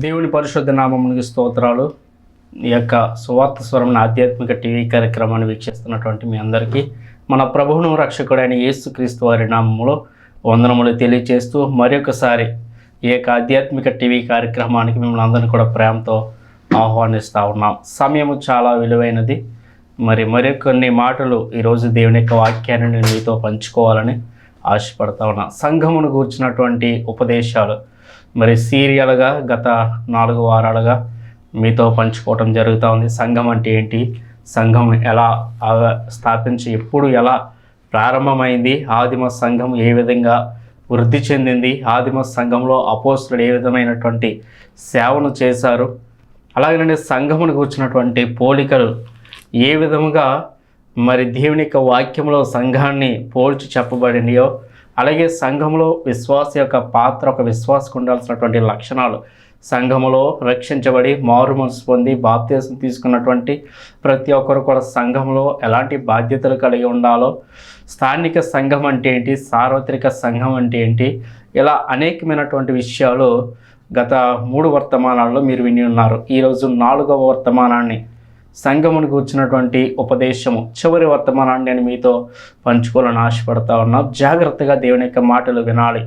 దేవుని పరిశుద్ధ నామమునికి స్తోత్రాలు. ఈ యొక్క సువార్త స్వరం ఆధ్యాత్మిక టీవీ కార్యక్రమాన్ని వీక్షిస్తున్నటువంటి మీ అందరికీ మన ప్రభువును రక్షకుడైన యేసుక్రీస్తు వారి నామములో వందనములు తెలియజేస్తూ మరొకసారి ఈ యొక్క ఆధ్యాత్మిక టీవీ కార్యక్రమానికి మిమ్మల్ని అందరినీ కూడా ప్రేమతో ఆహ్వానిస్తూ ఉన్నాం. సమయము చాలా విలువైనది. మరికొన్ని మాటలు ఈరోజు దేవుని యొక్క వాక్యాన్ని నేను మీతో పంచుకోవాలని ఆశపడతా ఉన్నా. సంఘమును గూర్చినటువంటి ఉపదేశాలు సీరియల్గా గత 4 వారాలుగా మీతో పంచుకోవటం జరుగుతూ ఉంది. సంఘం అంటే ఏంటి, సంఘం ఎలా స్థాపించి ఎప్పుడు ఎలా ప్రారంభమైంది, ఆదిమ సంఘం ఏ విధంగా వృద్ధి చెందింది, ఆదిమ సంఘంలో అపోస్తులు ఏ విధమైనటువంటి సేవను చేశారు, అలాగే సంఘమును కూర్చున్నటువంటి పోలికలు ఏ విధముగా దేవుని యొక్క వాక్యంలో సంఘాన్ని పోల్చి చెప్పబడినాయో, అలాగే సంఘంలో విశ్వాస యొక్క పాత్ర, ఒక విశ్వాసకు ఉండాల్సినటువంటి లక్షణాలు, సంఘములో రక్షించబడి మారు మనసు పొంది బాప్తిసం తీసుకున్నటువంటి ప్రతి ఒక్కరు కూడా సంఘంలో ఎలాంటి బాధ్యతలు కలిగి ఉండాలో, స్థానిక సంఘం అంటే ఏంటి, సార్వత్రిక సంఘం అంటే ఏంటి, ఇలా అనేకమైనటువంటి విషయాలు గత 3 వర్తమానాల్లో మీరు విని ఉన్నారు. ఈరోజు 4వ వర్తమానాన్ని, సంఘమును కూర్చున్నటువంటి ఉపదేశము, చివరి వర్తమానాన్ని నేను మీతో పంచుకోవాలని ఆశపడతా ఉన్నా. జాగ్రత్తగా దేవుని యొక్క మాటలు వినాలి.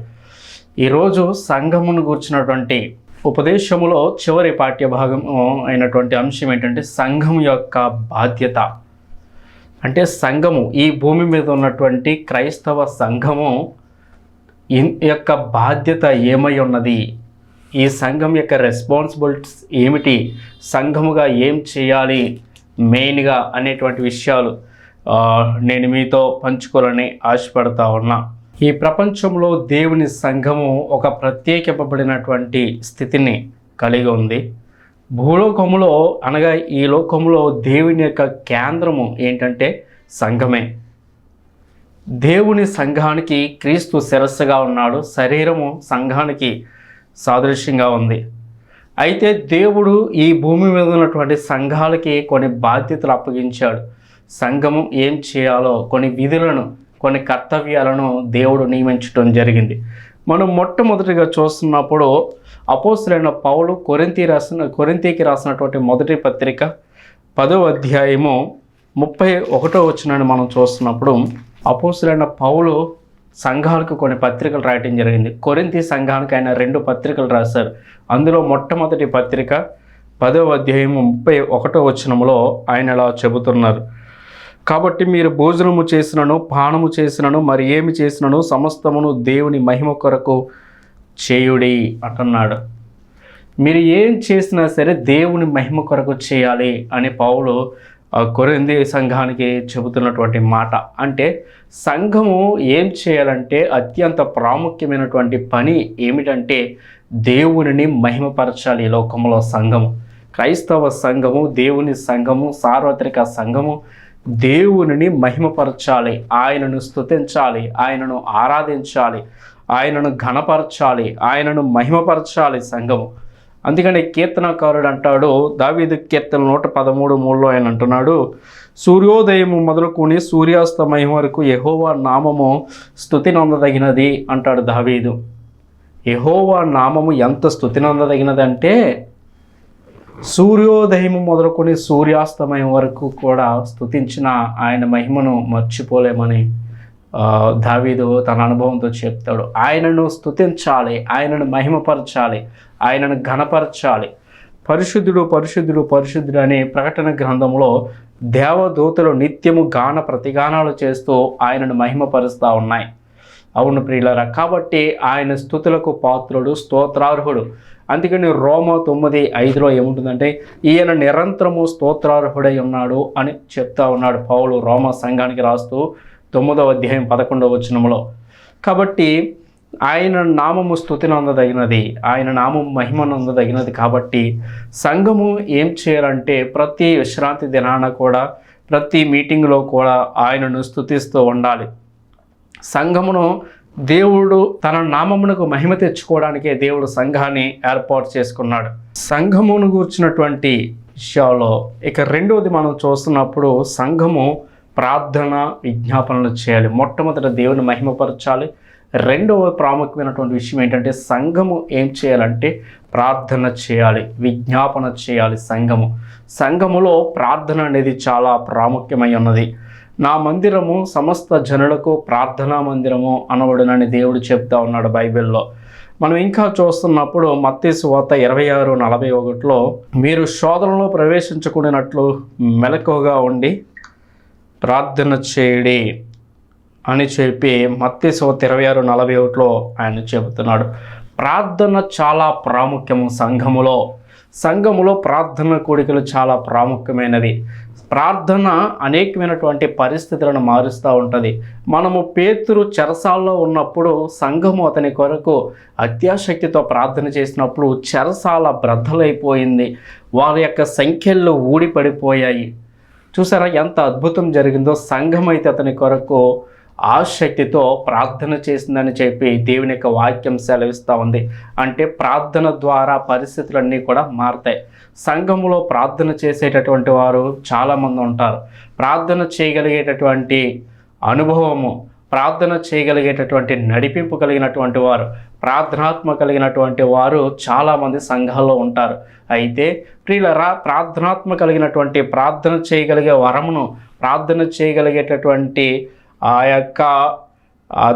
ఈరోజు సంఘమును కూర్చున్నటువంటి ఉపదేశములో చివరి పాఠ్యభాగం అయినటువంటి అంశం ఏంటంటే సంఘం యొక్క బాధ్యత. అంటే సంఘము, ఈ భూమి మీద ఉన్నటువంటి క్రైస్తవ సంఘము యొక్క బాధ్యత ఏమై ఉన్నది, ఈ సంఘం యొక్క రెస్పాన్సిబిలిటీస్ ఏమిటి, సంఘముగా ఏం చేయాలి మెయిన్గా అనేటువంటి విషయాలు నేను మీతో పంచుకోవాలని ఆశపడతా ఉన్నా. ఈ ప్రపంచంలో దేవుని సంఘము ఒక ప్రత్యేకింపబడినటువంటి స్థితిని కలిగి ఉంది. భూలోకములో అనగా ఈ లోకములో దేవుని యొక్క కేంద్రము ఏంటంటే సంఘమే. దేవుని సంఘానికి క్రీస్తు శిరస్సుగా ఉన్నాడు, శరీరము సంఘానికి సాదృశ్యంగా ఉంది. అయితే దేవుడు ఈ భూమి మీద ఉన్నటువంటి సంఘాలకి కొన్ని బాధ్యతలు అప్పగించాడు. సంఘము ఏం చేయాలో కొన్ని విధులను, కొన్ని కర్తవ్యాలను దేవుడు నియమించడం జరిగింది. మనం మొట్టమొదటిగా చూస్తున్నప్పుడు అపోస్తలుడైన పౌలు కొరింథీకి రాసినటువంటి మొదటి పత్రిక 10వ అధ్యాయము 31వ వచనాన్ని మనం చూస్తున్నప్పుడు అపోస్తలుడైన పౌలు సంఘాలకు కొన్ని పత్రికలు రాయటం జరిగింది. కొరింథీ సంఘానికి ఆయన 2 పత్రికలు రాశారు. అందులో మొట్టమొదటి పత్రిక 10వ అధ్యాయము 31వ వచనంలో ఆయన ఇలా చెబుతున్నారు, కాబట్టి మీరు భోజనము చేసినను పానము చేసినను మరి ఏమి చేసినను సమస్తమును దేవుని మహిమ కొరకు చేయుడి అంటున్నాడు. మీరు ఏం చేసినా సరే దేవుని మహిమ కొరకు చేయాలి అని పౌలు కొరింథీ సంఘానికి చెబుతున్నటువంటి మాట. అంటే సంఘము ఏం చేయాలంటే అత్యంత ప్రాముఖ్యమైనటువంటి పని ఏమిటంటే దేవునిని మహిమపరచాలి. ఈ లోకంలో సంఘము, క్రైస్తవ సంఘము, దేవుని సంఘము, సార్వత్రిక సంఘము దేవునిని మహిమపరచాలి, ఆయనను స్తుతించాలి, ఆయనను ఆరాధించాలి, ఆయనను ఘనపరచాలి, ఆయనను మహిమపరచాలి సంఘము. అందుకని కీర్తనకారుడు అంటాడు, దావీదు కీర్తన 113:3 ఆయన అంటున్నాడు, సూర్యోదయము మొదలుకొని సూర్యాస్తమయం వరకు యెహోవా నామము స్తుతి నొందదగినది అంటాడు దావీదు. యెహోవా నామము ఎంత స్తుతి నొందదగినది అంటే సూర్యోదయము మొదలుకొని సూర్యాస్తమయం వరకు కూడా స్తుతించిన ఆయన మహిమను మర్చిపోలేమని దావీదు తన అనుభవంతో చెప్తాడు. ఆయనను స్తుతించాలి, ఆయనను మహిమపరచాలి, ఆయనను ఘనపరచాలి. పరిశుద్ధుడు పరిశుద్ధుడు పరిశుద్ధుడు అనే ప్రకటన గ్రంథంలో దేవదూతలు నిత్యము గాన ప్రతిగానాలు చేస్తూ ఆయనను మహిమపరుస్తూ ఉన్నాయి. అవును ప్రియులారా, కాబట్టి ఆయన స్తుతులకు పాత్రుడు, స్తోత్రార్హుడు. అందుకని రోమా 9:5 ఏముంటుందంటే ఈయన నిరంతరము స్తోత్రార్హుడై ఉన్నాడు అని చెప్తా ఉన్నాడు పౌలు రోమా సంఘానికి రాస్తూ 9వ అధ్యాయం 11వ వచనంలో. కాబట్టి ఆయన నామము స్తుతి నొందదగినది, ఆయన నామం మహిమ నొందదగినది. కాబట్టి సంఘము ఏం చేయాలంటే ప్రతి విశ్రాంతి దినాన కూడా, ప్రతి మీటింగ్లో కూడా ఆయనను స్తుతిస్తూ ఉండాలి. సంఘమును దేవుడు తన నామమునకు మహిమ తెచ్చుకోవడానికే దేవుడు సంఘాన్ని ఏర్పాటు చేసుకున్నాడు. సంఘమును గూర్చినటువంటి విషయాల్లో ఇక 2వది మనం చూస్తున్నప్పుడు సంఘము ప్రార్థన విజ్ఞాపనలు చేయాలి. మొట్టమొదట దేవుని మహిమపరచాలి. రెండవ ప్రాముఖ్యమైనటువంటి విషయం ఏంటంటే సంఘము ఏం చేయాలంటే ప్రార్థన చేయాలి, విజ్ఞాపన చేయాలి. సంఘములో ప్రార్థన అనేది చాలా ప్రాముఖ్యమై ఉన్నది. నా మందిరము సమస్త జనులకు ప్రార్థనా మందిరము అనబడునని దేవుడు చెప్తా ఉన్నాడు బైబిల్లో. మనం ఇంకా చూస్తున్నప్పుడు మత్తయి సువార్త 26:41లో మీరు శోధనలో ప్రవేశించకుండానట్లు మెలకువగా ఉండి ప్రార్థన చేయడి అని చెప్పి మత్తయి సువార్త 26:41లో ఆయన చెబుతున్నాడు. ప్రార్థన చాలా ప్రాముఖ్యము. సంఘములో ప్రార్థన కూడికలు చాలా ప్రాముఖ్యమైనవి. ప్రార్థన అనేకమైనటువంటి పరిస్థితులను మారుస్తూ ఉంటుంది. మనము పేతురు చెరసాల్లో ఉన్నప్పుడు సంఘము అతని కొరకు అత్యాశక్తితో ప్రార్థన చేసినప్పుడు చెరసాల బ్రద్దలైపోయింది. వారి యొక్క సంఖ్యలు ఊడిపడిపోయాయి. చూసారా ఎంత అద్భుతం జరిగిందో. సంఘం అయితే అతని కొరకు ఆసక్తితో ప్రార్థన చేసిందని చెప్పి దేవుని యొక్క వాక్యం సెలవిస్తూ ఉంది. అంటే ప్రార్థన ద్వారా పరిస్థితులన్నీ కూడా మారుతాయి. సంఘములో ప్రార్థన చేసేటటువంటి వారు చాలామంది ఉంటారు. ప్రార్థన చేయగలిగేటటువంటి అనుభవము, ప్రార్థన చేయగలిగేటటువంటి నడిపింపు కలిగినటువంటి వారు, ప్రార్థనాత్మ కలిగినటువంటి వారు చాలామంది సంఘాల్లో ఉంటారు. అయితే ప్రియులరా, ప్రార్థనాత్మ కలిగినటువంటి ప్రార్థన చేయగలిగే వరమును, ప్రార్థన చేయగలిగేటటువంటి ఆ యొక్క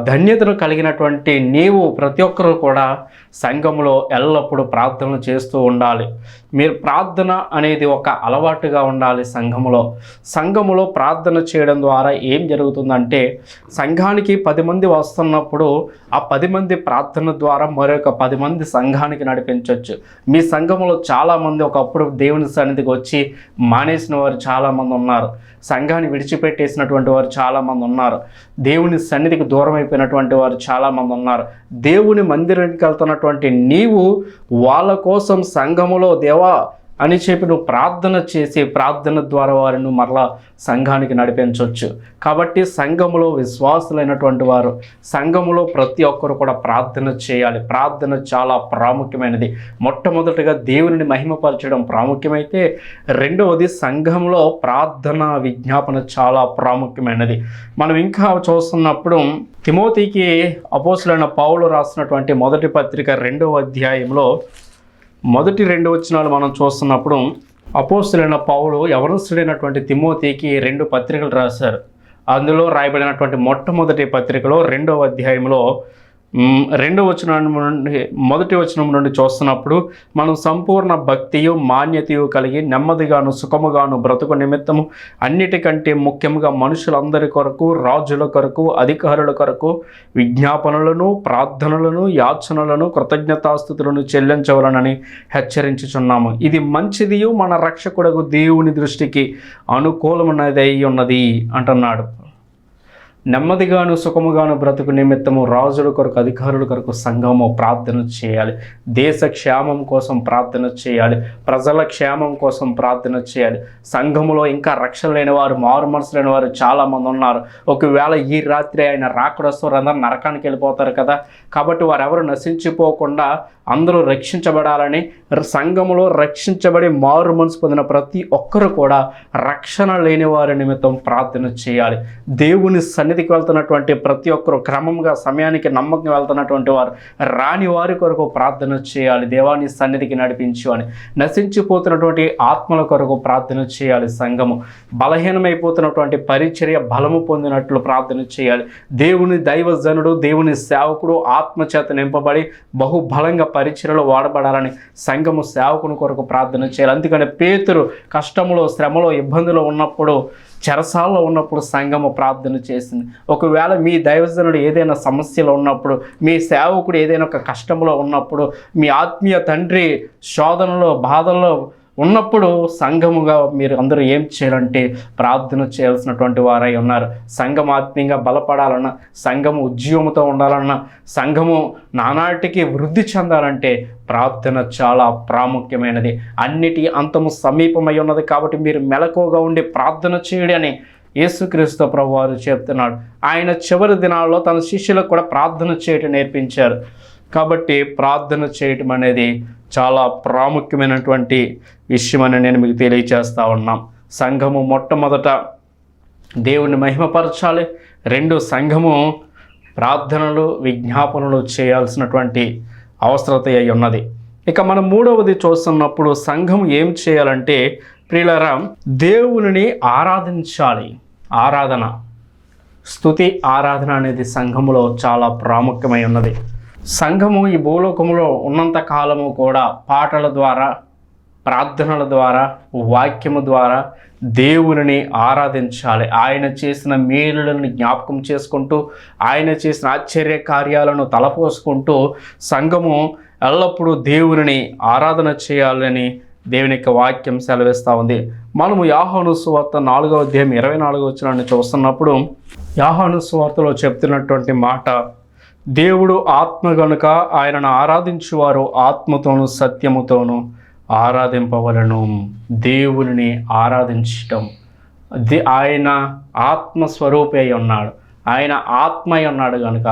ధన్యతను కలిగినటువంటి నీవు ప్రతి ఒక్కరూ కూడా సంఘంలో ఎల్లప్పుడూ ప్రార్థనలు చేస్తూ ఉండాలి. మీరు ప్రార్థన అనేది ఒక అలవాటుగా ఉండాలి. సంఘములో ప్రార్థన చేయడం ద్వారా ఏం జరుగుతుందంటే, సంఘానికి 10 మంది వస్తున్నప్పుడు ఆ 10 మంది ప్రార్థన ద్వారా మరొక 10 మంది సంఘానికి నడిపించవచ్చు. మీ సంఘములో చాలామంది ఒకప్పుడు దేవుని సన్నిధికి వచ్చి మానేసిన వారు చాలామంది ఉన్నారు. సంఘాన్ని విడిచిపెట్టేసినటువంటి వారు చాలామంది ఉన్నారు. దేవుని సన్నిధికి దూరం అయిపోయినటువంటి వారు చాలామంది ఉన్నారు. దేవుని మందిరానికి వెళ్తున్నటువంటి నీవు వాళ్ళ కోసం సంఘములో దేవా అని చెప్పి నువ్వు ప్రార్థన చేసి ప్రార్థన ద్వారా వారిని మరలా సంఘానికి నడిపించవచ్చు. కాబట్టి సంఘములో విశ్వాసులైనటువంటి వారు, సంఘములో ప్రతి ఒక్కరు కూడా ప్రార్థన చేయాలి. ప్రార్థన చాలా ప్రాముఖ్యమైనది. మొట్టమొదటిగా దేవుని మహిమపరచడం ప్రాముఖ్యమైతే, రెండవది సంఘంలో ప్రార్థన విజ్ఞాపన చాలా ప్రాముఖ్యమైనది. మనం ఇంకా చూస్తున్నప్పుడు తిమోతికి అపోస్తలుడైన పౌలు రాసినటువంటి మొదటి పత్రిక 2వ అధ్యాయంలో మొదటి 2 వచనాలు మనం చూస్తున్నప్పుడు అపోస్తలుడైన పౌలు యవనస్తుడైనటువంటి తిమోతికి 2 పత్రికలు రాశారు. అందులో రాయబడినటువంటి మొట్టమొదటి పత్రికలో 2వ అధ్యాయంలో 2వ వచనం నుండి మొదటి వచనం నుండి చూస్తున్నప్పుడు మనం సంపూర్ణ భక్తియు మాన్యతయు కలిగి నెమ్మదిగాను సుఖముగాను బ్రతుకు నిమిత్తము అన్నిటికంటే ముఖ్యంగా మనుషులందరి కొరకు, రాజుల కొరకు, అధికారుల కొరకు విజ్ఞాపనలను, ప్రార్థనలను, యాచనలను, కృతజ్ఞతాస్తుతులను చెల్లించవలనని హెచ్చరించుచున్నాము. ఇది మంచిదియు మన రక్షకుడగు దేవుని దృష్టికి అనుకూలమైనదై ఉన్నది అంటున్నాడు. నెమ్మదిగాను సుఖముగాను బ్రతుకు నిమిత్తము రాజుల కొరకు, అధికారుల కొరకు సంఘము ప్రార్థన చేయాలి. దేశ క్షేమం కోసం ప్రార్థన చేయాలి. ప్రజల క్షేమం కోసం ప్రార్థన చేయాలి. సంఘములో ఇంకా రక్షణ లేని వారు, మారు మనసు లేని వారు చాలామంది ఉన్నారు. ఒకవేళ ఈ రాత్రి ఆయన రాకడొస్తారు, అందరూ నరకానికి వెళ్ళిపోతారు కదా. కాబట్టి వారెవరు నశించిపోకుండా అందరూ రక్షించబడాలని, సంఘములో రక్షించబడి మారు మనసు పొందిన ప్రతి ఒక్కరు కూడా రక్షణ లేని వారి నిమిత్తం ప్రార్థన చేయాలి. దేవుని సన్నిధికి వెళ్తున్నటువంటి ప్రతి ఒక్కరు క్రమంగా సమయానికి నమ్మకం వెళ్తున్నటువంటి వారు రాని వారి కొరకు ప్రార్థన చేయాలి. దేవాని సన్నిధికి నడిపించు అని. నశించిపోతున్నటువంటి ఆత్మల కొరకు ప్రార్థన చేయాలి. సంఘము బలహీనమైపోతున్నటువంటి పరిచర్య బలము పొందినట్లు ప్రార్థన చేయాలి. దేవుని దైవజనుడు, దేవుని సేవకుడు ఆత్మచేత నింపబడి బహుబలంగా పరిచర్యలో వాడబడాలని సంఘము సేవకుని కొరకు ప్రార్థన చేయాలి. అందుకని పేతురు కష్టములో, శ్రమలో, ఇబ్బందులో ఉన్నప్పుడు, చెరసాల్లో ఉన్నప్పుడు సంఘము ప్రార్థన చేసింది. ఒకవేళ మీ దైవజనుడు ఏదైనా సమస్యలో ఉన్నప్పుడు, మీ సేవకుడు ఏదైనా ఒక కష్టంలో ఉన్నప్పుడు, మీ ఆత్మీయ తండ్రి శోధనలో, బాధల్లో ఉన్నప్పుడు సంఘముగా మీరు అందరూ ఏం చేయాలంటే ప్రార్థన చేయాల్సినటువంటి వారై ఉన్నారు. సంఘం ఆత్మీయంగా బలపడాలన్నా, సంఘము ఉద్యమంతో ఉండాలన్నా, సంఘము నానాటికి వృద్ధి చెందాలంటే ప్రార్థన చాలా ప్రాముఖ్యమైనది. అన్నిటి అంతము సమీపమై ఉన్నది. కాబట్టి మీరు మెలకువగా ఉండి ప్రార్థన చేయడి అని యేసుక్రీస్తు ప్రభువారు చెప్తున్నాడు. ఆయన చివరి దినాల్లో తన శిష్యులకు కూడా ప్రార్థన చేయటం నేర్పించారు. కాబట్టి ప్రార్థన చేయటం అనేది చాలా ప్రాముఖ్యమైనటువంటి విషయమని నేను మీకు తెలియచేస్తూ ఉన్నాం. సంఘము మొట్టమొదట దేవుని మహిమపరచాలి. 2 సంఘము ప్రార్థనలు, విజ్ఞాపనలు చేయాల్సినటువంటి అవసరత అయి ఉన్నది. ఇక మనం మూడవది చూస్తున్నప్పుడు సంఘం ఏం చేయాలంటే ప్రియులారా, దేవునిని ఆరాధించాలి. ఆరాధన, స్తుతి, ఆరాధన అనేది సంఘములో చాలా ప్రాముఖ్యమై ఉన్నది. సంఘము ఈ భూలోకములో ఉన్నంత కాలము కూడా పాటల ద్వారా, ప్రార్థనల ద్వారా, వాక్యము ద్వారా దేవునిని ఆరాధించాలి. ఆయన చేసిన మేలులను జ్ఞాపకం చేసుకుంటూ, ఆయన చేసిన ఆశ్చర్య కార్యాలను తలపోసుకుంటూ సంఘము ఎల్లప్పుడూ దేవునిని ఆరాధన చేయాలని దేవుని యొక్క వాక్యం సెలవిస్తూ ఉంది. మనము యోహాను సువార్త 4వ అధ్యాయం 24వ వచనాన్ని చూస్తున్నప్పుడు యోహాను సువార్తలో చెప్తున్నటువంటి మాట, దేవుడు ఆత్మ గనుక ఆయనను ఆరాధించువారు ఆత్మతోనూ సత్యముతోనూ ఆరాధింపవలను. దేవునిని ఆరాధించటం, ఆయన ఆత్మస్వరూపే ఉన్నాడు, ఆయన ఆత్మయ్య ఉన్నాడు కనుక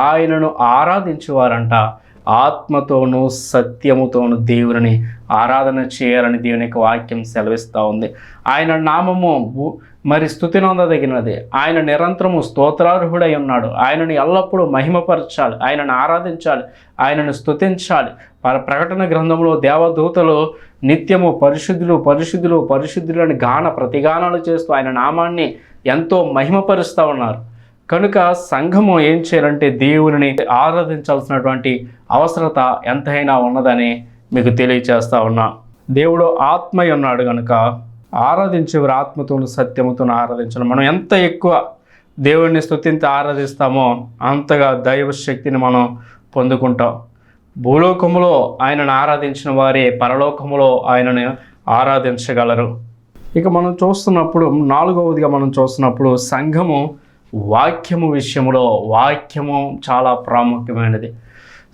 ఆయనను ఆరాధించువారంట ఆత్మతోనూ సత్యముతోనూ దేవుని ఆరాధన చేయాలని దేవుని యొక్క వాక్యం సెలవిస్తూ ఉంది. ఆయన నామము మరి స్తుతి నొందదగినది. ఆయన నిరంతరము స్తోత్రార్హుడై ఉన్నాడు. ఆయనను ఎల్లప్పుడూ మహిమపరచాలి, ఆయనను ఆరాధించాలి, ఆయనను స్తుతించాలి. ప్రకటన గ్రంథంలో దేవదూతలు నిత్యము పరిశుద్ధులు పరిశుద్ధులు పరిశుద్ధులు అని ప్రతిగానాలు చేస్తూ ఆయన నామాన్ని ఎంతో మహిమపరుస్తూ ఉన్నారు. కనుక సంఘము ఏం చేయాలంటే దేవుని ఆరాధించాల్సినటువంటి అవసరత ఎంతైనా ఉన్నదని మీకు తెలియచేస్తా ఉన్నా. దేవుడు ఆత్మయ్య ఉన్నాడు కనుక ఆరాధించేవారు ఆత్మతోను సత్యముతోను ఆరాధించాలి. మనం ఎంత ఎక్కువ దేవుడిని స్తుతించి ఆరాధిస్తామో అంతగా దైవ శక్తిని మనం పొందుకుంటాం. భూలోకములో ఆయనను ఆరాధించిన వారే పరలోకములో ఆయనను ఆరాధించగలరు. ఇక మనం చూస్తున్నప్పుడు 4వదిగా మనం చూస్తున్నప్పుడు సంఘము వాక్యము విషయంలో, వాక్యము చాలా ప్రాముఖ్యమైనది.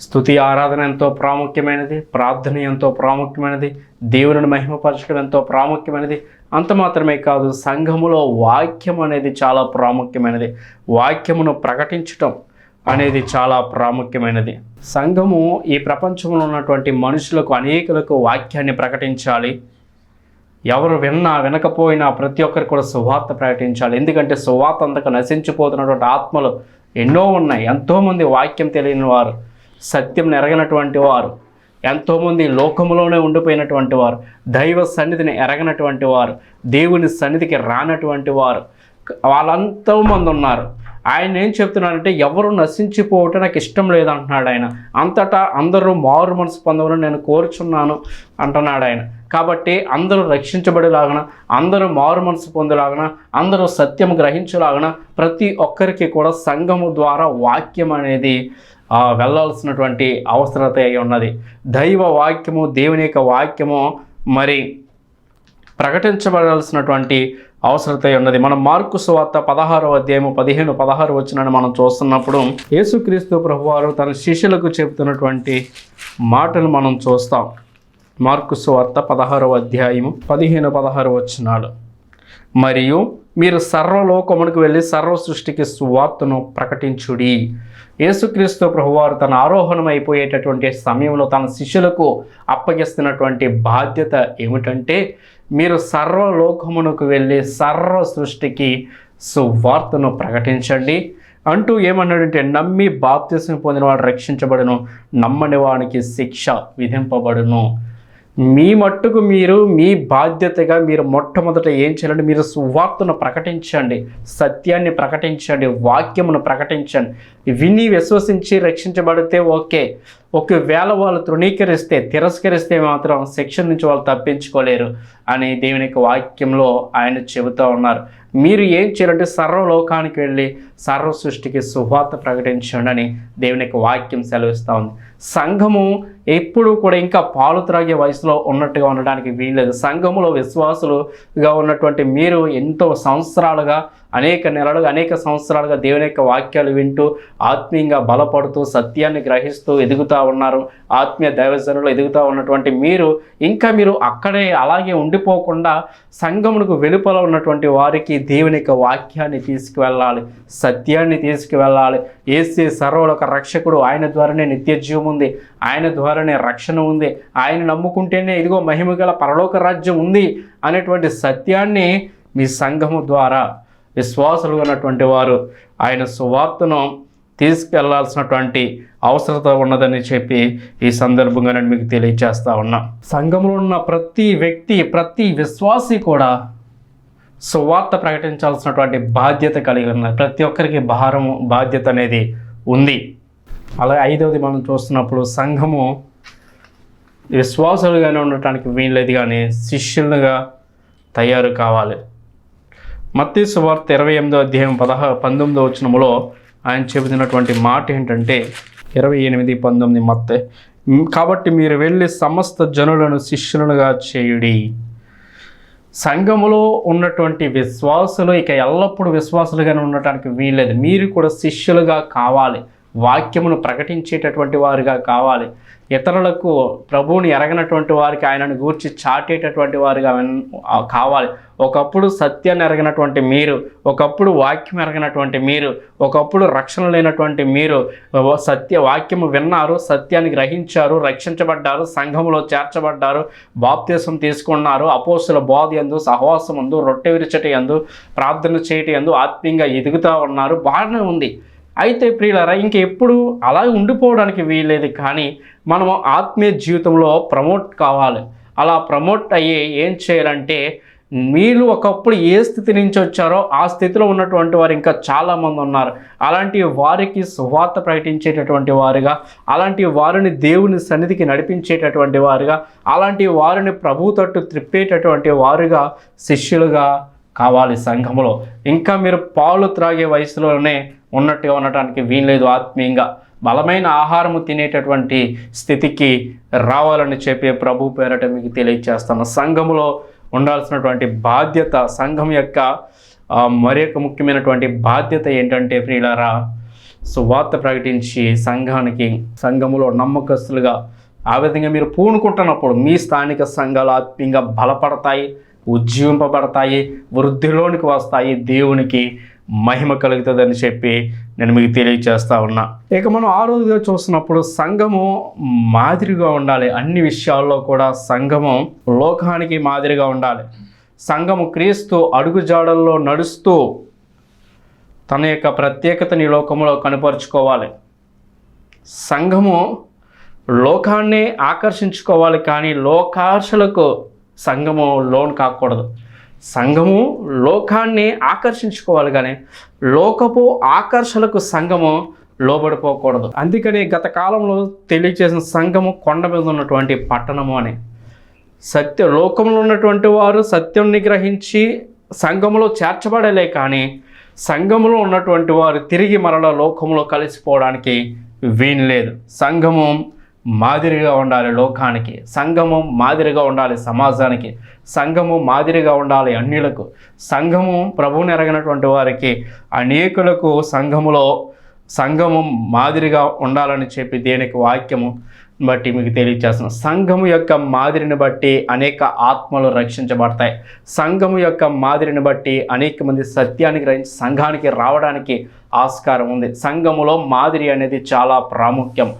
స్తుతి ఆరాధన ఎంతో ప్రాముఖ్యమైనది, ప్రార్థన ఎంతో ప్రాముఖ్యమైనది, దేవుని మహిమపరచడం ఎంతో ప్రాముఖ్యమైనది. అంత మాత్రమే కాదు, సంఘములో వాక్యం అనేది చాలా ప్రాముఖ్యమైనది. వాక్యమును ప్రకటించటం అనేది చాలా ప్రాముఖ్యమైనది. సంఘము ఈ ప్రపంచంలో ఉన్నటువంటి మనుషులకు, అనేకులకు వాక్యాన్ని ప్రకటించాలి. ఎవరు వినకపోయినా ప్రతి ఒక్కరు కూడా సువార్త ప్రకటించాలి. ఎందుకంటే సువార్త అంతగా నశించిపోతున్నటువంటి ఆత్మలు ఎన్నో ఉన్నాయి. ఎంతోమంది వాక్యం తెలియని వారు, సత్యం ఎరగనటువంటి వారు, ఎంతోమంది లోకంలోనే ఉండిపోయినటువంటి వారు, దైవ సన్నిధిని ఎరగనటువంటి వారు, దేవుని సన్నిధికి రానటువంటి వారు, వాళ్ళంతోమంది ఉన్నారు. ఆయన ఏం చెప్తున్నాడంటే ఎవరు నశించిపోవటం నాకు ఇష్టం లేదంటున్నాడు ఆయన. అంతటా అందరూ మారు మనసు పొందవాలని నేను కోరుచున్నాను అంటున్నాడు ఆయన. కాబట్టి అందరూ రక్షించబడేలాగన, అందరూ మారు మనసు పొందేలాగన, అందరూ సత్యం గ్రహించేలాగన ప్రతి ఒక్కరికి కూడా సంఘము ద్వారా వాక్యం అనేది వెళ్ళాల్సినటువంటి అవసరత అయి ఉన్నది. దైవ వాక్యము, దేవుని యొక్క వాక్యము మరి ప్రకటించబడాల్సినటువంటి అవసరత ఉన్నది. మనం మార్కు సువార్త 16వ అధ్యాయము 15-16 వచనాన్ని మనం చూస్తున్నప్పుడు యేసుక్రీస్తు ప్రభువారు తన శిష్యులకు చెబుతున్నటువంటి మాటలు మనం చూస్తాం. మార్కు సువార్త 16వ అధ్యాయము 15-16 వచనాలు. మరియు మీరు సర్వలోకమునకు వెళ్ళి సర్వ సృష్టికి సువార్తను ప్రకటించుడి. యేసుక్రీస్తు ప్రభువారు తన ఆరోహణం అయిపోయేటటువంటి సమయంలో తన శిష్యులకు అప్పగిస్తున్నటువంటి బాధ్యత ఏమిటంటే, మీరు సర్వలోకమునకు వెళ్ళి సర్వ సృష్టికి సువార్తను ప్రకటించండి అంటూ ఏమన్నాడంటే, నమ్మి బాప్తిస్మం పొందినవాడు రక్షించబడును, నమ్మని వానికి శిక్ష విధింపబడును. మీ మట్టుకు మీరు మీ బాధ్యతగా మీరు మొట్టమొదట ఏం చేయాలంటే మీరు సువార్తను ప్రకటించండి, సత్యాన్ని ప్రకటించండి, వాక్యమును ప్రకటించండి. విని విశ్వసించి రక్షించబడితే ఓకే. ఒకవేళ వాళ్ళు తృణీకరిస్తే, తిరస్కరిస్తే మాత్రం శిక్ష నుంచి వాళ్ళు తప్పించుకోలేరు అని దేవుని యొక్క వాక్యంలో ఆయన చెబుతూ ఉన్నారు. మీరు ఏం చేయాలంటే సర్వలోకానికి వెళ్ళి సర్వ సృష్టికి సువార్త ప్రకటించండి అని దేవుని యొక్క వాక్యం సెలవిస్తూ ఉంది. సంఘము ఎప్పుడు కూడా ఇంకా పాలు త్రాగే వయసులో ఉన్నట్టుగా ఉండడానికి వీల్లేదు. సంఘములో విశ్వాసులుగా ఉన్నటువంటి మీరు ఎంతో సంవత్సరాలుగా, అనేక నెలలుగా, అనేక సంవత్సరాలుగా దేవుని యొక్క వాక్యాలు వింటూ ఆత్మీయంగా బలపడుతూ సత్యాన్ని గ్రహిస్తూ ఎదుగుతూ ఉన్నారు. ఆత్మీయ దైవజనులు ఎదుగుతూ ఉన్నటువంటి మీరు మీరు అక్కడే అలాగే ఉండిపోకుండా సంఘమునకు వెలుపల ఉన్నటువంటి వారికి దేవుని యొక్క వాక్యాన్ని తీసుకువెళ్ళాలి, సత్యాన్ని తీసుకువెళ్ళాలి. యేసే సర్వలోక రక్షకుడు, ఆయన ద్వారానే నిత్య జీవం ఉంది, ఆయన ద్వారానే రక్షణ ఉంది, ఆయన నమ్ముకుంటేనే ఇదిగో మహిమగల పరలోక రాజ్యం ఉంది అనేటువంటి సత్యాన్ని మీ సంఘము ద్వారా విశ్వాసులు ఉన్నటువంటి వారు ఆయన సువార్తను తీసుకెళ్లాల్సినటువంటి అవసరత ఉన్నదని చెప్పి ఈ సందర్భంగా నేను మీకు తెలియజేస్తా ఉన్నా. సంఘంలో ఉన్న ప్రతి వ్యక్తి, ప్రతి విశ్వాసి కూడా సువార్త ప్రకటించాల్సినటువంటి బాధ్యత కలిగి ఉన్నారు. ప్రతి ఒక్కరికి బాధ్యత అనేది ఉంది. అలాగే 5వది మనం చూస్తున్నప్పుడు సంఘము విశ్వాసులుగానే ఉండటానికి వీల్లేదు కానీ శిష్యులుగా తయారు కావాలి. మత్తయి సువార్త 28వ అధ్యాయం 19వ వచనములో ఆయన చెబుతున్నటువంటి మాట ఏంటంటే 28:19 మత్తయి, కాబట్టి మీరు వెళ్ళి సమస్త జనులను శిష్యులుగా చేయుడి. సంఘములో ఉన్నటువంటి విశ్వాసులు ఇక ఎల్లప్పుడూ విశ్వాసులుగానే ఉండటానికి వీల్లేదు. మీరు కూడా శిష్యులుగా కావాలి, వాక్యమును ప్రకటించేటటువంటి వారుగా కావాలి, ఇతరులకు ప్రభువుని ఎరగనటువంటి వారికి ఆయనను గూర్చి చాటేటటువంటి వారుగా కావాలి. ఒకప్పుడు సత్యాన్ని ఎరగినటువంటి మీరు, ఒకప్పుడు వాక్యం ఎరగినటువంటి మీరు, ఒకప్పుడు రక్షణ లేనటువంటి మీరు వాక్యము విన్నారు, సత్యాన్ని గ్రహించారు, రక్షించబడ్డారు, సంఘములో చేర్చబడ్డారు, బాప్తిసం తీసుకున్నారు, అపోస్తుల బోధ యందు, సహవాసం యందు, రొట్టె విరిచటి యందు, ప్రార్థన చేయటి యందు ఆత్మీయంగా ఎదుగుతూ ఉన్నారు. బాగానే ఉంది. అయితే ప్రియులారా, ఇంకెప్పుడు అలా ఉండిపోవడానికి వీల్లేదు. కానీ మనము ఆత్మీయ జీవితంలో ప్రమోట్ కావాలి. అలా ప్రమోట్ అయ్యి ఏం చేయాలంటే, మీరు ఒకప్పుడు ఏ స్థితి నుంచి వచ్చారో ఆ స్థితిలో ఉన్నటువంటి వారు ఇంకా చాలామంది ఉన్నారు. అలాంటి వారికి సువార్త ప్రకటించేటటువంటి వారుగా, అలాంటి వారిని దేవుని సన్నిధికి నడిపించేటటువంటి వారుగా, అలాంటి వారిని ప్రభు తట్టు త్రిప్పేటటువంటి వారుగా శిష్యులుగా కావాలి సంఘములో. ఇంకా మీరు పాలు త్రాగే వయసులోనే ఉన్నట్టుగా ఉండటానికి వీల్లేదు. ఆత్మీయంగా బలమైన ఆహారము తినేటటువంటి స్థితికి రావాలని చెప్పి ప్రభు పేరట మీకు తెలియజేస్తాను. సంఘములో ఉండాల్సినటువంటి బాధ్యత, సంఘం యొక్క మరొక ముఖ్యమైనటువంటి బాధ్యత ఏంటంటే ప్రియులారా, సువార్త ప్రకటించి సంఘములో నమ్మకస్తులుగా ఆ విధంగా మీరు పూనుకుంటున్నప్పుడు మీ స్థానిక సంఘాలు ఆత్మీయంగా బలపడతాయి, ఉజ్జీవింపబడతాయి, వృద్ధిలోనికి వస్తాయి, దేవునికి మహిమ కలుగుతుందని చెప్పి నేను మీకు తెలియజేస్తా ఉన్నా. ఇక మనం 6వదిగా చూస్తున్నప్పుడు సంఘము మాదిరిగా ఉండాలి. అన్ని విషయాల్లో కూడా సంఘము లోకానికి మాదిరిగా ఉండాలి. సంఘము క్రీస్తు అడుగుజాడల్లో నడుస్తూ తన యొక్క ప్రత్యేకతని లోకంలో కనపరుచుకోవాలి. సంఘము లోకాన్ని ఆకర్షించుకోవాలి, కానీ లోకాశలకు సంఘము లోన్ కాకూడదు. సంఘము లోకాన్ని ఆకర్షించుకోవాలి, కానీ లోకపు ఆకర్షణలకు సంఘము లోబడిపోకూడదు. అందుకని గత కాలంలో తెలియజేసిన సంఘము కొండ మీద ఉన్నటువంటి పట్టణము అని. లోకంలో ఉన్నటువంటి వారు సత్యాన్ని గ్రహించి సంఘములో చేర్చబడలే, కానీ సంఘములో ఉన్నటువంటి వారు తిరిగి మరల లోకంలో కలిసిపోవడానికి వీల్లేదు. సంఘము మాదిరిగా ఉండాలి లోకానికి, సంఘము మాదిరిగా ఉండాలి సమాజానికి, సంఘము మాదిరిగా ఉండాలి అన్యులకు, సంఘము ప్రభువుని ఎరగినటువంటి వారికి అనేకులకు సంఘము మాదిరిగా ఉండాలని చెప్పి దేనికి వాక్యము బట్టి మీకు తెలియజేస్తున్నాం. సంఘము యొక్క మాదిరిని బట్టి అనేక ఆత్మలు రక్షించబడతాయి. సంఘము యొక్క మాదిరిని బట్టి అనేక మంది సత్యాన్ని గ్రహించి సంఘానికి రావడానికి ఆస్కారం ఉంది. సంఘములో మాదిరి అనేది చాలా ప్రాముఖ్యం.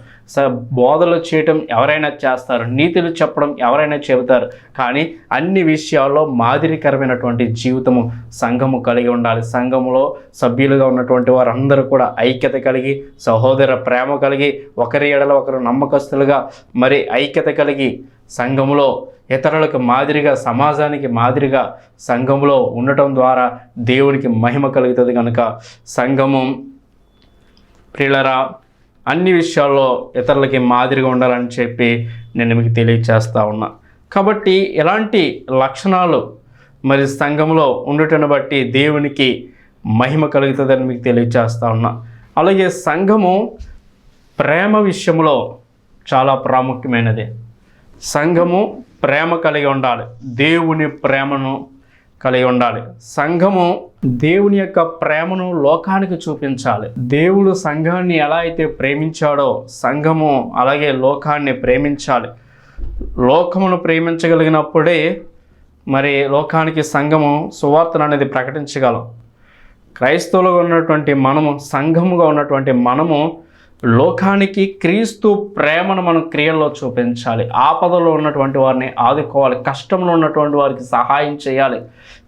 బోధలు చేయటం ఎవరైనా చేస్తారు, నీతులు చెప్పడం ఎవరైనా చెబుతారు, కానీ అన్ని విషయాల్లో మాదిరికరమైనటువంటి జీవితము సంఘము కలిగి ఉండాలి. సంఘములో సభ్యులుగా ఉన్నటువంటి వారందరూ కూడా ఐక్యత కలిగి, సహోదర ప్రేమ కలిగి, ఒకరి ఎడల ఒకరు నమ్మకస్తులుగా మరి ఐక్యత కలిగి సంఘములో ఇతరులకు మాదిరిగా, సమాజానికి మాదిరిగా సంఘములో ఉండటం ద్వారా దేవునికి మహిమ కలుగుతుంది. కనుక సంఘము ప్రియులారా అన్ని విషయాల్లో ఇతరులకి మాదిరిగా ఉండాలని చెప్పి నేను మీకు తెలియజేస్తా ఉన్నా. కాబట్టి ఎలాంటి లక్షణాలు మరి సంఘంలో ఉండటను బట్టి దేవునికి మహిమ కలుగుతుందని మీకు తెలియజేస్తా ఉన్నా. అలాగే సంఘము ప్రేమ విషయంలో చాలా ప్రాముఖ్యమైనది. సంఘము ప్రేమ కలిగి ఉండాలి, దేవుని ప్రేమను కలిగి ఉండాలి. సంఘము దేవుని యొక్క ప్రేమను లోకానికి చూపించాలి. దేవుడు సంఘాన్ని ఎలా అయితే ప్రేమించాడో సంఘము అలాగే లోకాన్ని ప్రేమించాలి. లోకమును ప్రేమించగలిగినప్పుడే మరి లోకానికి సంఘము సువార్తను అనేది ప్రకటించగలం. క్రైస్తవులుగా ఉన్నటువంటి మనము, సంఘముగా ఉన్నటువంటి మనము లోకానికి క్రీస్తు ప్రేమను మనం క్రియల్లో చూపించాలి. ఆపదలో ఉన్నటువంటి వారిని ఆదుకోవాలి, కష్టంలో ఉన్నటువంటి వారికి సహాయం చేయాలి.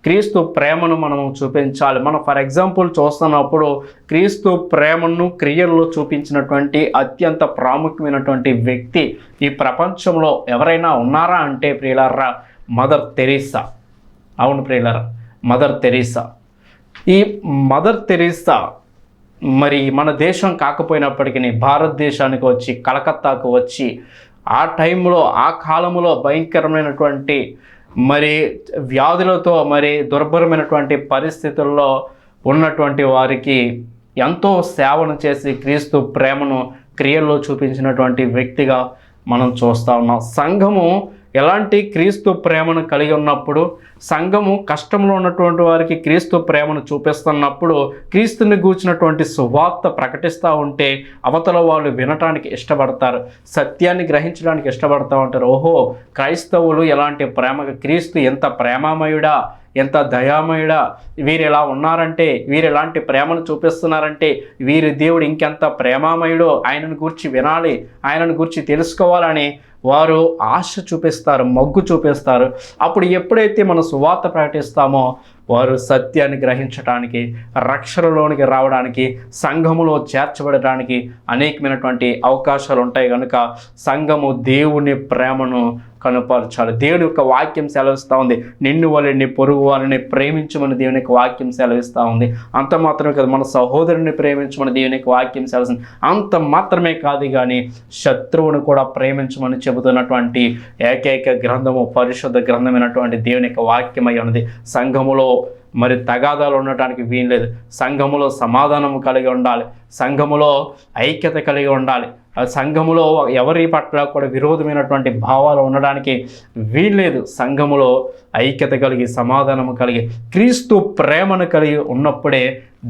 క్రీస్తు ప్రేమను మనము చూపించాలి. మనం ఫర్ ఎగ్జాంపుల్ చూస్తున్నప్పుడు క్రీస్తు ప్రేమను క్రియల్లో చూపించినటువంటి అత్యంత ప్రాముఖ్యమైనటువంటి వ్యక్తి ఈ ప్రపంచంలో ఎవరైనా ఉన్నారా అంటే ప్రియులారా, మదర్ తెరీసా. అవును ప్రియులారా, మదర్ తెరీసా. ఈ మదర్ తెరీసా మరి మన దేశం కాకపోయినప్పటికీ భారతదేశానికి వచ్చి, కలకత్తాకు వచ్చి, ఆ టైంలో ఆ కాలంలో భయంకరమైనటువంటి మరి వ్యాధులతో మరి దుర్భరమైనటువంటి పరిస్థితుల్లో ఉన్నటువంటి వారికి ఎంతో సేవను చేసి క్రీస్తు ప్రేమను క్రియల్లో చూపించినటువంటి వ్యక్తిగా మనం చూస్తూ ఉన్నాం. సంఘము ఎలాంటి క్రీస్తు ప్రేమను కలిగి ఉన్నప్పుడు, సంఘము కష్టంలో ఉన్నటువంటి వారికి క్రీస్తు ప్రేమను చూపిస్తున్నప్పుడు, క్రీస్తుని గూర్చినటువంటి సువార్త ప్రకటిస్తూ ఉంటే అవతల వాళ్ళు వినటానికి ఇష్టపడతారు, సత్యాన్ని గ్రహించడానికి ఇష్టపడతా ఉంటారు. ఓహో, క్రైస్తవులు ఎలాంటి ప్రేమ, క్రీస్తు ఎంత ప్రేమమయుడా, ఎంత దయామయుడా, వీరు ఎలా ఉన్నారంటే, వీరు ఎలాంటి ప్రేమను చూపిస్తున్నారంటే, వీరి దేవుడు ఇంకెంత ప్రేమామయుడో, ఆయనను గూర్చి వినాలి, ఆయనను గూర్చి తెలుసుకోవాలని వారు ఆశ చూపిస్తారు, మొగ్గు చూపిస్తారు. అప్పుడు ఎప్పుడైతే మనం సువార్త ప్రకటిస్తామో వారు సత్యాన్ని గ్రహించడానికి, రక్షణలోనికి రావడానికి, సంఘములో చేర్చబడడానికి అనేకమైనటువంటి అవకాశాలు ఉంటాయి. కనుక సంఘము దేవుని ప్రేమను కనుపరచాలి. దేవుని యొక్క వాక్యం సెలవిస్తూ ఉంది, నిన్ను వలె నీ పొరుగు వారిని ప్రేమించమని దేవుని యొక్క వాక్యం సెలవిస్తూ ఉంది. అంత మాత్రమే కాదు, మన సహోదరుని ప్రేమించమని దేవుని యొక్క వాక్యం సెలవిస్తుంది. అంత మాత్రమే కాదు కానీ శత్రువును కూడా ప్రేమించమని చెబుతున్నటువంటి ఏకైక గ్రంథము పరిశుద్ధ గ్రంథమైనటువంటి దేవుని యొక్క వాక్యమై ఉన్నది. సంఘములో మరి తగాదాలు ఉండటానికి వీల్లేదు. సంఘములో సమాధానము కలిగి ఉండాలి, సంఘములో ఐక్యత కలిగి ఉండాలి. సంఘములో ఎవరి పట్ల కూడా విరోధమైనటువంటి భావాలు ఉండడానికి వీల్లేదు. సంఘములో ఐక్యత కలిగి, సమాధానము కలిగి, క్రీస్తు ప్రేమను కలిగి ఉన్నప్పుడే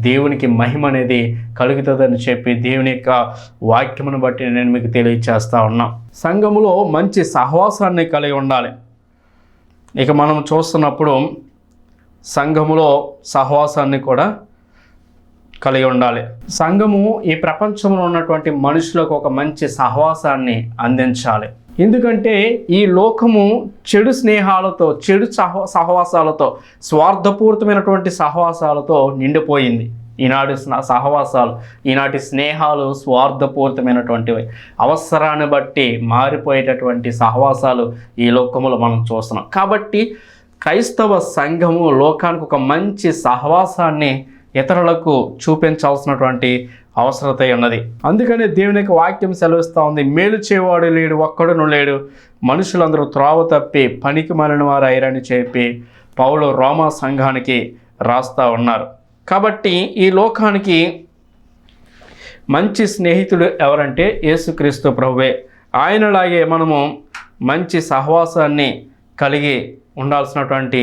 దేవునికి మహిమ అనేది కలుగుతుందని చెప్పి దేవుని యొక్క వాక్యమును బట్టి నేను మీకు తెలియచేస్తా ఉన్నా. సంఘములో మంచి సహవాసాన్ని కలిగి ఉండాలి. ఇక మనం చూస్తున్నప్పుడు సంఘములో సహవాసాన్ని కూడా కలిగి ఉండాలి. సంఘము ఈ ప్రపంచంలో ఉన్నటువంటి మనుషులకు ఒక మంచి సహవాసాన్ని అందించాలి. ఎందుకంటే ఈ లోకము చెడు స్నేహాలతో, చెడు సహవాసాలతో, స్వార్థపూరితమైనటువంటి సహవాసాలతో నిండిపోయింది. ఈనాటి సహవాసాలు, ఈనాటి స్నేహాలు స్వార్థపూరితమైనటువంటివి, అవసరాన్ని బట్టి మారిపోయేటటువంటి సహవాసాలు ఈ లోకములో మనం చూస్తున్నాం. కాబట్టి క్రైస్తవ సంఘము లోకానికి ఒక మంచి సహవాసాన్ని ఇతరులకు చూపించాల్సినటువంటి అవసరత ఉన్నది. అందుకనే దేవుని యొక్క వాక్యం సెలవిస్తూ ఉంది, మేలు చేయవాడు లేడు, ఒక్కడును లేడు, మనుషులందరూ త్రోవ తప్పి పనికి మాలిన వారు అయ్యారని చెప్పి పౌలు రోమా సంఘానికి రాస్తూ ఉన్నారు. కాబట్టి ఈ లోకానికి మంచి స్నేహితుడు ఎవరంటే యేసుక్రీస్తు ప్రభువే. ఆయనలాగే మనము మంచి సహవాసాన్ని కలిగి ఉండాల్సినటువంటి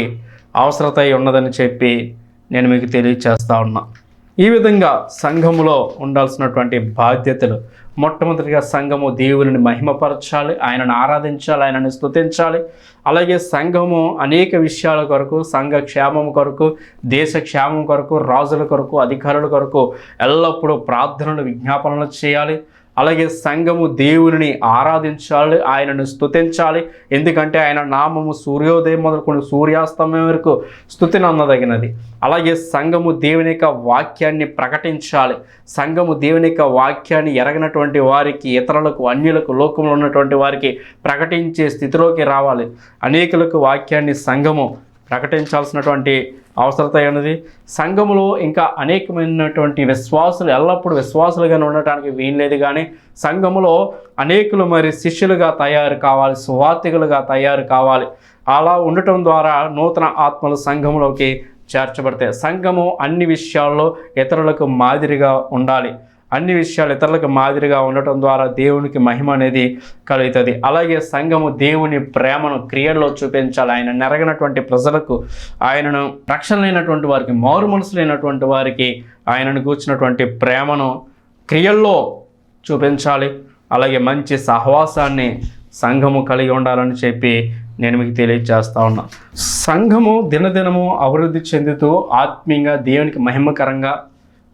అవసరత ఉన్నదని చెప్పి నేను మీకు తెలియచేస్తా ఉన్నా. ఈ విధంగా సంఘములో ఉండాల్సినటువంటి బాధ్యతలు, మొట్టమొదటిగా సంఘము దేవుని మహిమపరచాలి, ఆయనను ఆరాధించాలి, ఆయనను స్తుతించాలి. అలాగే సంఘము అనేక విషయాల కొరకు, సంఘ క్షేమం కొరకు, దేశ క్షేమం కొరకు, రాజుల కొరకు, అధికారుల కొరకు ఎల్లప్పుడూ ప్రార్థనలు, విజ్ఞాపనలు చేయాలి. అలాగే సంఘము దేవుని ఆరాధించాలి, ఆయనను స్తుతించాలి. ఎందుకంటే ఆయన నామము సూర్యోదయం మొదలుకొని సూర్యాస్తమయం వరకు స్తుతిని అందదగినది. అలాగే సంఘము దేవుని యొక్క వాక్యాన్ని ప్రకటించాలి. సంఘము దేవుని యొక్క వాక్యాన్ని ఎరగనటువంటి వారికి, ఇతరులకు, అన్యులకు, లోకంలో ఉన్నటువంటి వారికి ప్రకటించే స్థితిలోకి రావాలి. అనేకులకు వాక్యాన్ని సంఘము ప్రకటించాల్సినటువంటి అవసరత ఉన్నది. సంఘములో ఇంకా అనేకమైనటువంటి విశ్వాసులు ఎల్లప్పుడూ విశ్వాసులుగా ఉండటానికి వీల్లేదు. కానీ సంఘములో అనేకులు మరి శిష్యులుగా తయారు కావాలి, సువార్తికులుగా తయారు కావాలి. అలా ఉండటం ద్వారా నూతన ఆత్మలు సంఘములోకి చేర్చబడతాయి. సంఘము అన్ని విషయాల్లో ఇతరులకు మాదిరిగా ఉండాలి. అన్ని విషయాలు ఇతరులకు మాదిరిగా ఉండటం ద్వారా దేవునికి మహిమ అనేది కలుగుతుంది. అలాగే సంఘము దేవుని ప్రేమను క్రియల్లో చూపించాలి. ఆయన నెరగినటువంటి ప్రజలకు, ఆయనను రక్షణ లేనటువంటి వారికి, మారు మనసు లేనటువంటి వారికి ఆయనను కూర్చున్నటువంటి ప్రేమను క్రియల్లో చూపించాలి. అలాగే మంచి సహవాసాన్ని సంఘము కలిగి ఉండాలని చెప్పి నేను మీకు తెలియజేస్తా ఉన్నా. సంఘము దినదినము అభివృద్ధి చెందుతూ ఆత్మీయంగా దేవునికి మహిమకరంగా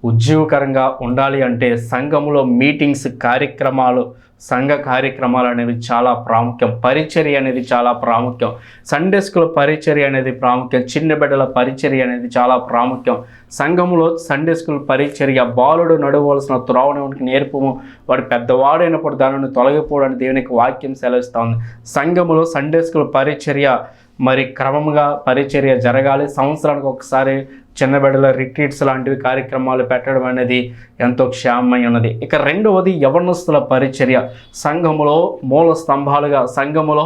ఉజ్జీవకరంగా ఉండాలి అంటే సంఘములో మీటింగ్స్, కార్యక్రమాలు, సంఘ కార్యక్రమాలు అనేవి చాలా ప్రాముఖ్యం. పరిచర్య అనేది చాలా ప్రాముఖ్యం. సండే స్కూల్ పరిచర్య అనేది ప్రాముఖ్యం. చిన్న బిడ్డల పరిచర్య అనేది చాలా ప్రాముఖ్యం. సంఘములో సండే స్కూల్ పరిచర్య, బాలుడు నడవలసిన త్రోవనికి నేర్పము, వాడు పెద్దవాడైనప్పుడు దానిని తొలగిపోవడానికి దేవునికి వాక్యం సెలవిస్తూ ఉంది. సంఘములో సండే స్కూల్ పరిచర్య మరి క్రమంగా పరిచర్య జరగాలి. సంవత్సరానికి ఒకసారి చిన్న బిడ్డల రిట్రీట్స్ లాంటివి కార్యక్రమాలు పెట్టడం అనేది ఎంతో క్షేమమై ఉన్నది. ఇక రెండవది యవనస్తుల పరిచర్య. సంఘములో మూల స్తంభాలుగా సంఘములో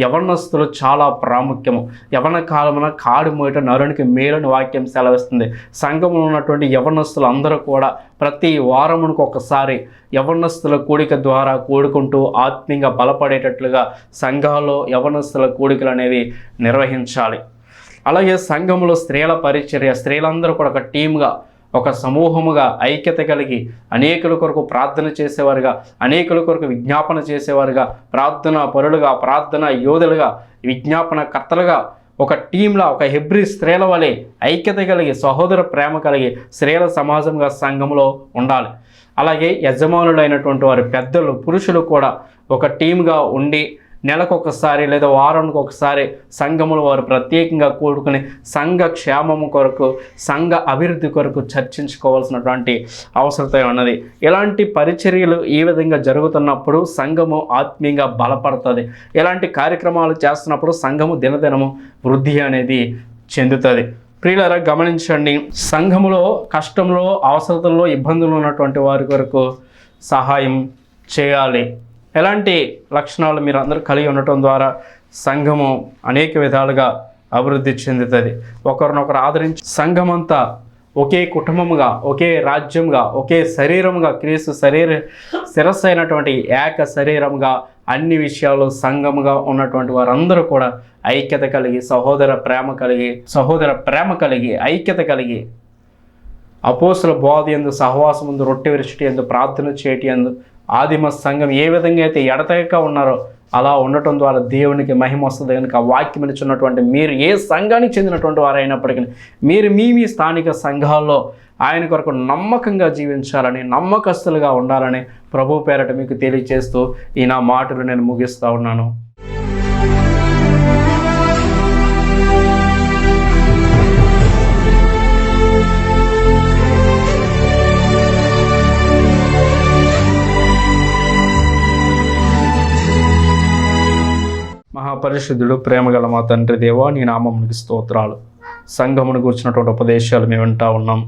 యవనస్తులు చాలా ప్రాముఖ్యము. యవన కాలమున కాడు మోయట నరునికి మేలుని వాక్యం సెలవిస్తుంది. సంఘంలో ఉన్నటువంటి యవనస్తులు అందరూ కూడా ప్రతి వారమునికి ఒకసారి యవనస్తుల కూడిక ద్వారా కూడుకుంటూ ఆత్మీయంగా బలపడేటట్లుగా సంఘాల్లో యవనస్తుల కూడికలు అనేవి నిర్వహించాలి. అలాగే సంఘంలో స్త్రీల పరిచర్య, స్త్రీలందరూ కూడా ఒక టీమ్గా, ఒక సమూహముగా ఐక్యత కలిగి అనేకుల కొరకు ప్రార్థన చేసేవారుగా, అనేకుల కొరకు విజ్ఞాపన చేసేవారుగా, ప్రార్థన పరులుగా, ప్రార్థన యోధులుగా, విజ్ఞాపన కర్తలుగా, ఒక టీంలా, ఒక హెబ్రీ స్త్రీల వలె ఐక్యత కలిగి సహోదర ప్రేమ కలిగి స్త్రీల సమాజంగా సంఘంలో ఉండాలి. అలాగే యజమానులైనటువంటి వారి పెద్దలు, పురుషులు కూడా ఒక టీమ్గా ఉండి నెలకొకసారి లేదా వారానికి ఒకసారి సంఘములు వారు ప్రత్యేకంగా కూడుకుని సంఘ క్షేమము కొరకు, సంఘ అభివృద్ధి కొరకు చర్చించుకోవాల్సినటువంటి అవసరం ఉన్నది. ఇలాంటి పరిచర్యలు ఈ విధంగా జరుగుతున్నప్పుడు సంఘము ఆత్మీయంగా బలపడుతుంది. ఇలాంటి కార్యక్రమాలు చేస్తున్నప్పుడు సంఘము దినదినము వృద్ధి అనేది చెందుతుంది. ప్రియులారా, గమనించండి, సంఘములో కష్టంలో, అవసరతల్లో, ఇబ్బందులు ఉన్నటువంటి వారి కొరకు సహాయం చేయాలి. ఎలాంటి లక్షణాలు మీరు అందరూ కలిగి ఉండటం ద్వారా సంఘము అనేక విధాలుగా అభివృద్ధి చెందుతుంది. ఒకరినొకరు ఆదరించి సంఘమంతా ఒకే కుటుంబముగా, ఒకే రాజ్యంగా, ఒకే శరీరముగా, క్రీస్తు శిరస్సు అయినటువంటి ఏక శరీరముగా అన్ని విషయాల్లో సంఘముగా ఉన్నటువంటి వారందరూ కూడా ఐక్యత కలిగి, సహోదర ప్రేమ కలిగి ఐక్యత కలిగి అపోస్తుల బోధ యందు, సహవాసం యందు, రొట్టె విరుచుట యందు, ప్రార్థన చేయటి యందు ఆదిమ సంఘం ఏ విధంగా అయితే ఎడతెగక ఉన్నారో అలా ఉండటం ద్వారా దేవునికి మహిమ వస్తుంది. కనుక వాక్యం ఇచ్చున్నటువంటి మీరు ఏ సంఘానికి చెందినటువంటి వారైనప్పటికీ మీరు మీ స్థానిక సంఘాల్లో ఆయన కొరకు నమ్మకంగా జీవించాలని, నమ్మకస్తులుగా ఉండాలని ప్రభు పేరట మీకు తెలియజేస్తూ ఈ నా మాటలు నేను ముగిస్తూ ఉన్నాను. మహాపరిశుద్ధుడు, ప్రేమగల మా తండ్రి దేవా, నీ నామమునికి స్తోత్రాలు. సంఘమును కూర్చున్నటువంటి ఉపదేశాలు మేము వింటా ఉన్నాం.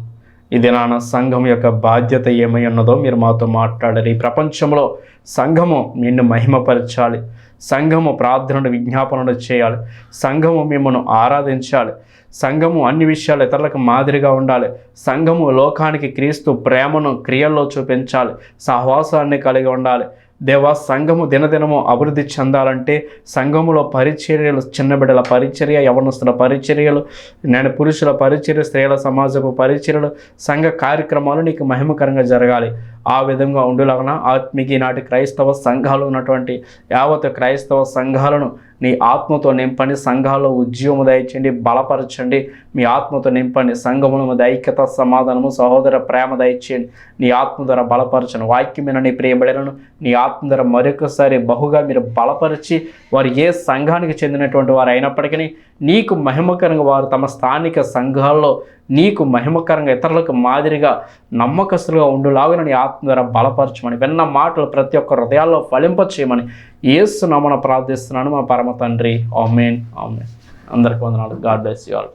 ఇది నాన్న సంఘం యొక్క బాధ్యత ఏమై ఉన్నదో మీరు మాతో మాట్లాడారు. ఈ ప్రపంచంలో సంఘము నిన్ను మహిమపరచాలి, సంఘము ప్రార్థనలు, విజ్ఞాపనలు చేయాలి, సంఘము మిమ్మల్ని ఆరాధించాలి, సంఘము అన్ని విషయాలు ఇతరులకు మాదిరిగా ఉండాలి, సంఘము లోకానికి క్రీస్తు ప్రేమను క్రియల్లో చూపించాలి, సహవాసాన్ని కలిగి ఉండాలి. దేవా, సంఘము దినదినము అభివృద్ధి చెందాలంటే సంఘములో పరిచర్యలు, చిన్న బిడ్డల పరిచర్య, యవనస్తుల పరిచర్యలు, నేను పురుషుల పరిచర్య, స్త్రీల సమాజపు పరిచర్యలు, సంఘ కార్యక్రమాలు నీకు మహిమకరంగా జరగాలి. ఆ విధంగా ఉండులాగన ఆత్మీయ నాటి క్రైస్తవ సంఘాలు ఉన్నటువంటి యావత్ క్రైస్తవ సంఘాలను నీ ఆత్మతో నింపండి. సంఘాల్లో ఉద్యోగము దయచేయండి, బలపరచండి. మీ ఆత్మతో నింపండి. సంఘముల మీద ఐక్యత, సమాధానము, సహోదర ప్రేమ దయచేయండి. నీ ఆత్మ ద్వారా బలపరచండి. వాక్యమైన నీ ప్రియబిడలను నీ ఆత్మ ద్వారా మరొకసారి బహుగా మీరు బలపరిచి వారు ఏ సంఘానికి చెందినటువంటి వారు అయినప్పటికీ నీకు మహిమకరంగా వారు తమ స్థానిక సంఘాల్లో నీకు మహిమకరంగా ఇతరులకు మాదిరిగా నమ్మకస్తులుగా ఉండులాగా నీ ఆత్మ ద్వారా బలపరచమని, విన్న మాటలు ప్రతి ఒక్క హృదయాల్లో ఫలింపచేయమని యేసు నామమున ప్రార్థిస్తున్నాను మా పరమ తండ్రి. ఆమేన్, ఆమేన్. అందరికీ వందనాలు. God bless you all.